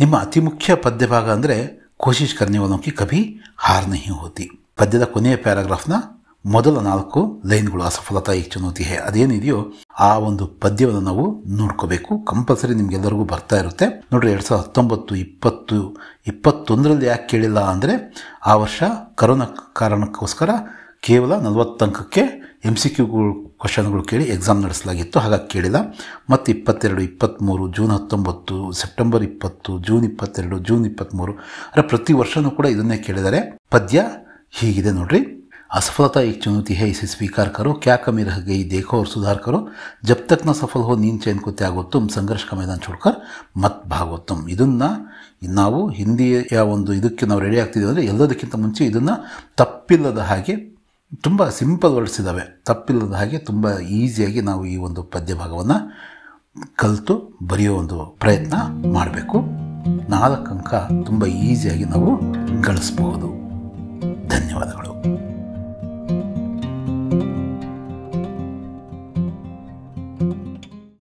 ನಿಮ್ಮ ಅತಿ ಮುಖ್ಯ ಪದ್ಯ ಭಾಗ ಅಂದರೆ ಕೋಶಿಶ್ ಕರ್ನೆ ವಾಲೋं की कभी हार नहीं होती. ಪದ್ಯದ ಕೊನೆಯ ಪ್ಯಾರಾಗ್ರಾಫ್ನ ಮೊದಲ 4 ಲೈನ್ಗಳು ಅಸಫಲತಾ ಏಕ್ ಚುನೌತಿ ಹೇ ಅದೇನಿದೆಯೋ ಆ ಒಂದು ಪದ್ಯವನ್ನು ನಾವು ನೋಡ್ಕೋಬೇಕು. ಕಂಪಲ್ಸರಿ ನಿಮ್ಗೆಲ್ಲರಿಗೂ ಬರ್ತಾ ಇರುತ್ತೆ ನೋಡ್ರಿ. 2019, 20, 21ರಲ್ಲಿ ಯಾಕೆ ಕೇಳಿಲ್ಲ ಅಂದರೆ ಆ ವರ್ಷ ಕರೋನಾ ಕಾರಣಕ್ಕೋಸ್ಕರ ಕೇವಲ 40 ಅಂಕಕ್ಕೆ MCQ ಕ್ವಶನ್ಗಳು ಕೇಳಿ ಎಕ್ಸಾಮ್ ನಡೆಸಲಾಗಿತ್ತು, ಹಾಗಾಗಿ ಕೇಳಿಲ್ಲ. ಮತ್ತು 22, 23, ಜೂನ್ 19, ಸೆಪ್ಟೆಂಬರ್ 20, ಜೂನ್ 22, ಜೂನ್ 23 ಅಂದರೆ ಪ್ರತಿ ವರ್ಷವೂ ಕೂಡ ಇದನ್ನೇ ಕೇಳಿದ್ದಾರೆ. ಪದ್ಯ ಹೀಗಿದೆ ನೋಡ್ರಿ. असफलता एक चुनौती है, इसे स्वीकार करो, क्या कमी रह गई देखो और सुधार करो, जब तक न सफल हो नींद चैन को त्यागो तुम, संघर्ष का मैदान छोड़कर मत भागो तुम. ಇದನ್ನು ನಾವು ಹಿಂದಿಯ ಒಂದು ಇದಕ್ಕೆ ನಾವು ರೆಡಿ ಆಗ್ತಿದ್ದೀವಿ ಅಂದರೆ ಎಲ್ಲದಕ್ಕಿಂತ ಮುಂಚೆ ಇದನ್ನು ತಪ್ಪಿಲ್ಲದ ಹಾಗೆ ತುಂಬ ಸಿಂಪಲ್ ವರ್ಡ್ಸ್ ಇದ್ದಾವೆ, ತಪ್ಪಿಲ್ಲದ ಹಾಗೆ ತುಂಬ ಈಸಿಯಾಗಿ ನಾವು ಈ ಒಂದು ಪದ್ಯ ಭಾಗವನ್ನು ಕಲಿತು ಬರೆಯೋ ಒಂದು ಪ್ರಯತ್ನ ಮಾಡಬೇಕು. 4 ಅಂಕ ತುಂಬ ಈಸಿಯಾಗಿ ನಾವು ಗಳಿಸಬಹುದು. ಧನ್ಯವಾದಗಳು.